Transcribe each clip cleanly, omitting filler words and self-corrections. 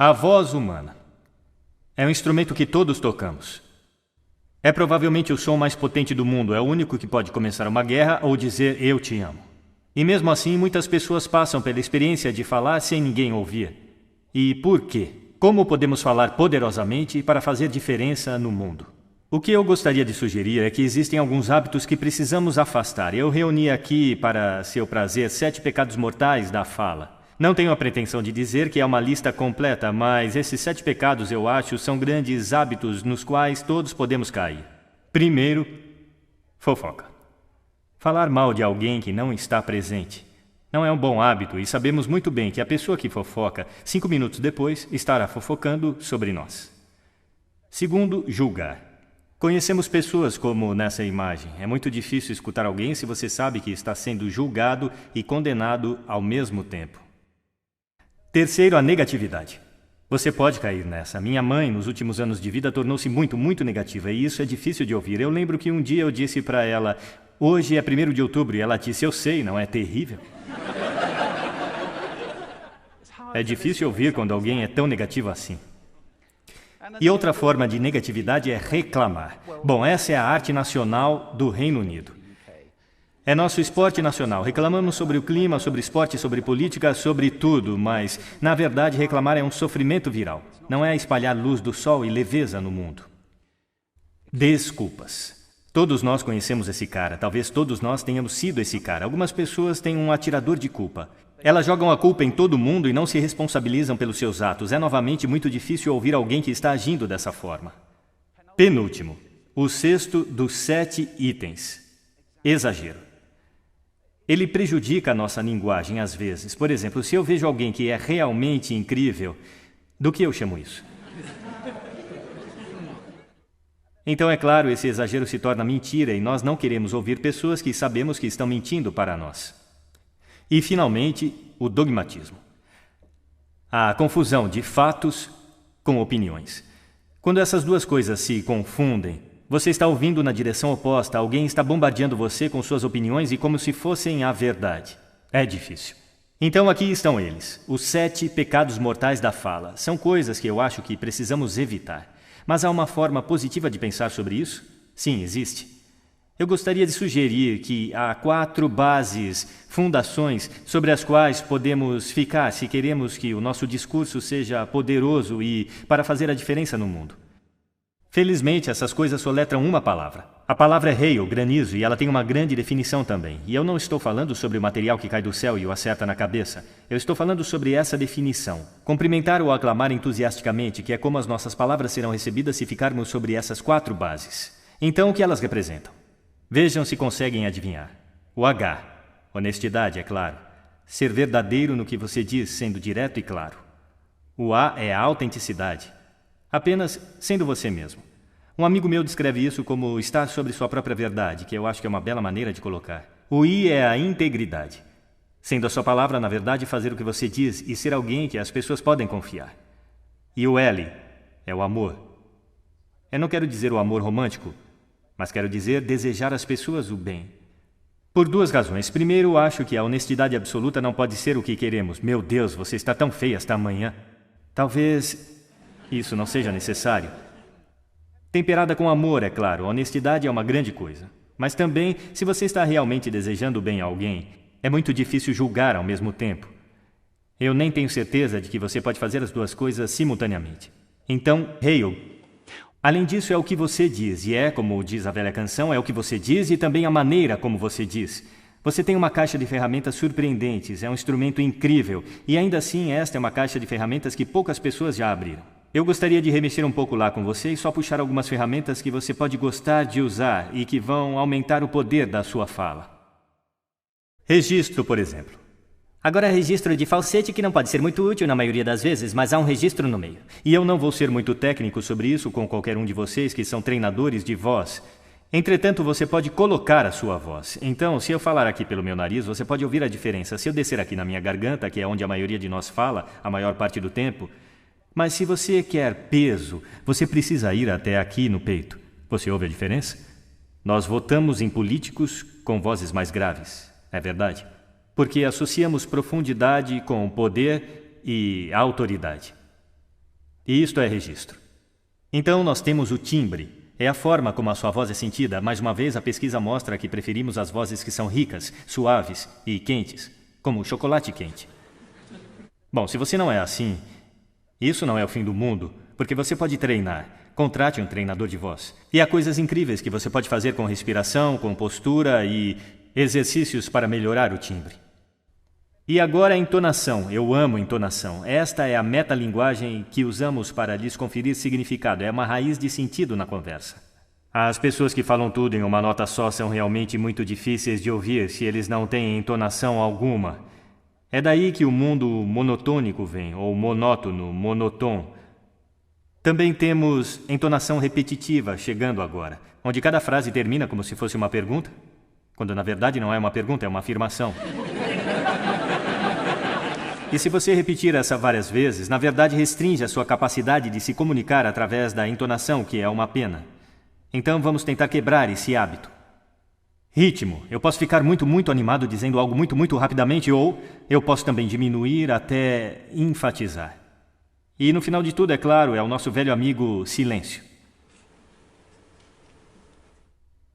A voz humana é um instrumento que todos tocamos. É provavelmente o som mais potente do mundo, é o único que pode começar uma guerra ou dizer eu te amo. E mesmo assim, muitas pessoas passam pela experiência de falar sem ninguém ouvir. E por quê? Como podemos falar poderosamente para fazer diferença no mundo? O que eu gostaria de sugerir é que existem alguns hábitos que precisamos afastar. Eu reuni aqui, para seu prazer, 7 pecados mortais da fala. Não tenho a pretensão de dizer que é uma lista completa, mas esses 7 pecados, eu acho, são grandes hábitos nos quais todos podemos cair. Primeiro, fofoca. Falar mal de alguém que não está presente. Não é um bom hábito e sabemos muito bem que a pessoa que fofoca, 5 minutos depois, estará fofocando sobre nós. Segundo, julgar. Conhecemos pessoas como nessa imagem. É muito difícil escutar alguém se você sabe que está sendo julgado e condenado ao mesmo tempo. Terceiro, a negatividade. Você pode cair nessa. Minha mãe, nos últimos anos de vida, tornou-se muito negativa e isso é difícil de ouvir. Eu lembro que um dia eu disse para ela, hoje é 1º de outubro, e ela disse, eu sei, não é terrível? É difícil ouvir quando alguém é tão negativo assim. E outra forma de negatividade é reclamar. Bom, essa é a arte nacional do Reino Unido. É nosso esporte nacional. Reclamamos sobre o clima, sobre esporte, sobre política, sobre tudo, mas, na verdade, reclamar é um sofrimento viral. Não é espalhar luz do sol e leveza no mundo. Desculpas. Todos nós conhecemos esse cara. Talvez todos nós tenhamos sido esse cara. Algumas pessoas têm um atirador de culpa. Elas jogam a culpa em todo mundo e não se responsabilizam pelos seus atos. É novamente muito difícil ouvir alguém que está agindo dessa forma. Penúltimo. O 6º dos 7 itens. Exagero. Ele prejudica a nossa linguagem às vezes. Por exemplo, se eu vejo alguém que é realmente incrível, do que eu chamo isso? Então, é claro, esse exagero se torna mentira e nós não queremos ouvir pessoas que sabemos que estão mentindo para nós. E, finalmente, o dogmatismo. A confusão de fatos com opiniões. Quando essas duas coisas se confundem, você está ouvindo na direção oposta, alguém está bombardeando você com suas opiniões e como se fossem a verdade. É difícil. Então aqui estão eles, os 7 pecados mortais da fala. São coisas que eu acho que precisamos evitar. Mas há uma forma positiva de pensar sobre isso? Sim, existe. Eu gostaria de sugerir que há 4 bases, fundações, sobre as quais podemos ficar se queremos que o nosso discurso seja poderoso e para fazer a diferença no mundo. Felizmente, essas coisas soletram uma palavra. A palavra é hail, granizo, e ela tem uma grande definição também. E eu não estou falando sobre o material que cai do céu e o acerta na cabeça. Eu estou falando sobre essa definição. Cumprimentar ou aclamar entusiasticamente, que é como as nossas palavras serão recebidas se ficarmos sobre essas 4 bases. Então, o que elas representam? Vejam se conseguem adivinhar. O H. Honestidade, é claro. Ser verdadeiro no que você diz, sendo direto e claro. O A é a autenticidade. Apenas sendo você mesmo. Um amigo meu descreve isso como estar sobre sua própria verdade, que eu acho que é uma bela maneira de colocar. O I é a integridade. Sendo a sua palavra, na verdade, fazer o que você diz e ser alguém que as pessoas podem confiar. E o L é o amor. Eu não quero dizer o amor romântico, mas quero dizer desejar às pessoas o bem. Por 2 razões. Primeiro, acho que a honestidade absoluta não pode ser o que queremos. Meu Deus, você está tão feia esta manhã. Talvez isso não seja necessário. Temperada com amor, é claro, a honestidade é uma grande coisa. Mas também, se você está realmente desejando bem a alguém, é muito difícil julgar ao mesmo tempo. Eu nem tenho certeza de que você pode fazer as 2 coisas simultaneamente. Então, hail. Além disso, é o que você diz, e é, como diz a velha canção, é o que você diz e também a maneira como você diz. Você tem uma caixa de ferramentas surpreendentes, é um instrumento incrível, e ainda assim esta é uma caixa de ferramentas que poucas pessoas já abriram. Eu gostaria de remexer um pouco lá com você e só puxar algumas ferramentas que você pode gostar de usar e que vão aumentar o poder da sua fala. Registro, por exemplo. Agora, registro de falsete que não pode ser muito útil na maioria das vezes, mas há um registro no meio. E eu não vou ser muito técnico sobre isso com qualquer um de vocês que são treinadores de voz. Entretanto, você pode colocar a sua voz. Então, se eu falar aqui pelo meu nariz, você pode ouvir a diferença. Se eu descer aqui na minha garganta, que é onde a maioria de nós fala, a maior parte do tempo. Mas se você quer peso, você precisa ir até aqui no peito. Você ouve a diferença? Nós votamos em políticos com vozes mais graves, é verdade? Porque associamos profundidade com poder e autoridade. E isto é registro. Então nós temos o timbre. É a forma como a sua voz é sentida. Mais uma vez, a pesquisa mostra que preferimos as vozes que são ricas, suaves e quentes, como o chocolate quente. Bom, se você não é assim, isso não é o fim do mundo, porque você pode treinar. Contrate um treinador de voz. E há coisas incríveis que você pode fazer com respiração, com postura e exercícios para melhorar o timbre. E agora a entonação. Eu amo entonação. Esta é a metalinguagem que usamos para lhes conferir significado. É uma raiz de sentido na conversa. As pessoas que falam tudo em uma nota só são realmente muito difíceis de ouvir se eles não têm entonação alguma. É daí que o mundo monotônico vem, ou monótono, monotom. Também temos entonação repetitiva chegando agora, onde cada frase termina como se fosse uma pergunta, quando na verdade não é uma pergunta, é uma afirmação. E se você repetir essa várias vezes, na verdade restringe a sua capacidade de se comunicar através da entonação, que é uma pena. Então vamos tentar quebrar esse hábito. Ritmo. Eu posso ficar muito animado dizendo algo muito rapidamente, ou eu posso também diminuir até enfatizar. E no final de tudo, é claro, é o nosso velho amigo silêncio.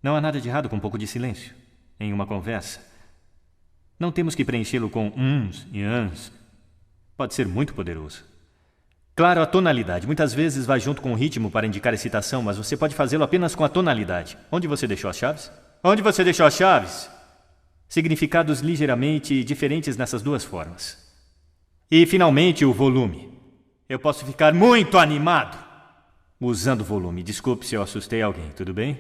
Não há nada de errado com um pouco de silêncio em uma conversa. Não temos que preenchê-lo com uns e ans. Pode ser muito poderoso. Claro, a tonalidade. Muitas vezes vai junto com o ritmo para indicar excitação, mas você pode fazê-lo apenas com a tonalidade. Onde você deixou as chaves? Onde você deixou as chaves? Significados ligeiramente diferentes nessas duas formas. E, finalmente, o volume. Eu posso ficar muito animado usando volume. Desculpe se eu assustei alguém, tudo bem?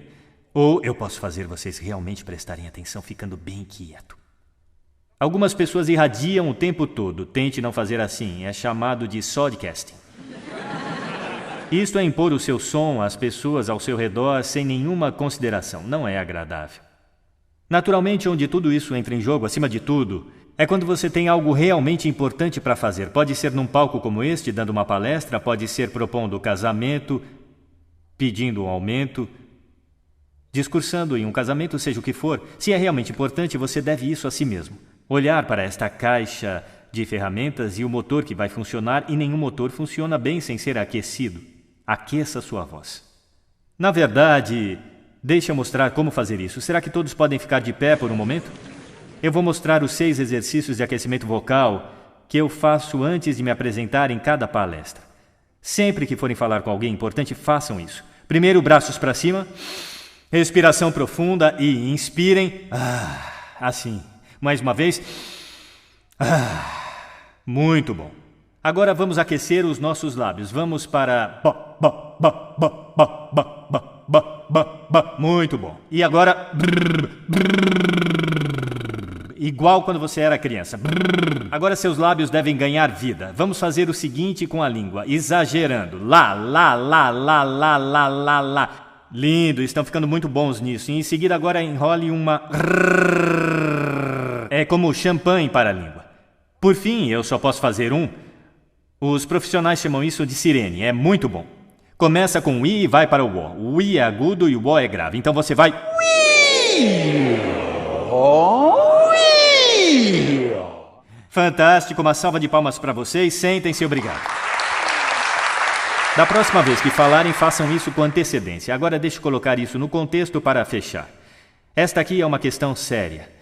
Ou eu posso fazer vocês realmente prestarem atenção ficando bem quieto. Algumas pessoas irradiam o tempo todo. Tente não fazer assim. É chamado de sodcasting. Isto é impor o seu som às pessoas ao seu redor sem nenhuma consideração. Não é agradável. Naturalmente, onde tudo isso entra em jogo, acima de tudo, é quando você tem algo realmente importante para fazer. Pode ser num palco como este, dando uma palestra, pode ser propondo casamento, pedindo um aumento, discursando em um casamento, seja o que for. Se é realmente importante, você deve isso a si mesmo. Olhar para esta caixa de ferramentas e o motor que vai funcionar, e nenhum motor funciona bem sem ser aquecido. Aqueça sua voz. Na verdade, deixa eu mostrar como fazer isso. Será que todos podem ficar de pé por um momento? Eu vou mostrar os 6 exercícios de aquecimento vocal que eu faço antes de me apresentar em cada palestra. Sempre que forem falar com alguém importante, façam isso. Primeiro, braços para cima, respiração profunda e inspirem. Assim. Mais uma vez. Muito bom. Agora vamos aquecer os nossos lábios. Vamos para... Muito bom. E agora... Igual quando você era criança. Agora seus lábios devem ganhar vida. Vamos fazer o seguinte com a língua, exagerando. Lá. Lindo, estão ficando muito bons nisso. E em seguida agora enrole uma... É como champanhe para a língua. Por fim, eu só posso fazer um. Os profissionais chamam isso de sirene. É muito bom. Começa com o I e vai para o O. O I é agudo e o O é grave. Então você vai... Fantástico, uma salva de palmas para vocês. Sentem-se, obrigado. Da próxima vez que falarem, façam isso com antecedência. Agora deixe eu colocar isso no contexto para fechar. Esta aqui é uma questão séria.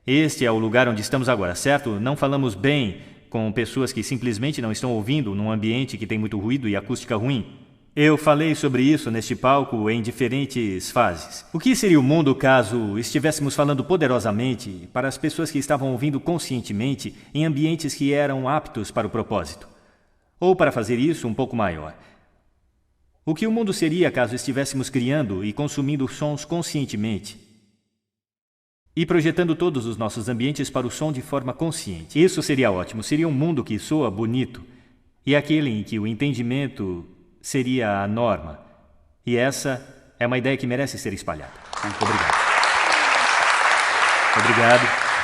Este é o lugar onde estamos agora, certo? Não falamos bem com pessoas que simplesmente não estão ouvindo num ambiente que tem muito ruído e acústica ruim. Eu falei sobre isso neste palco em diferentes fases. O que seria o mundo caso estivéssemos falando poderosamente para as pessoas que estavam ouvindo conscientemente em ambientes que eram aptos para o propósito? Ou, para fazer isso um pouco maior, o que o mundo seria caso estivéssemos criando e consumindo sons conscientemente e projetando todos os nossos ambientes para o som de forma consciente? Isso seria ótimo. Seria um mundo que soa bonito e aquele em que o entendimento seria a norma. E essa é uma ideia que merece ser espalhada. Obrigado. Obrigado.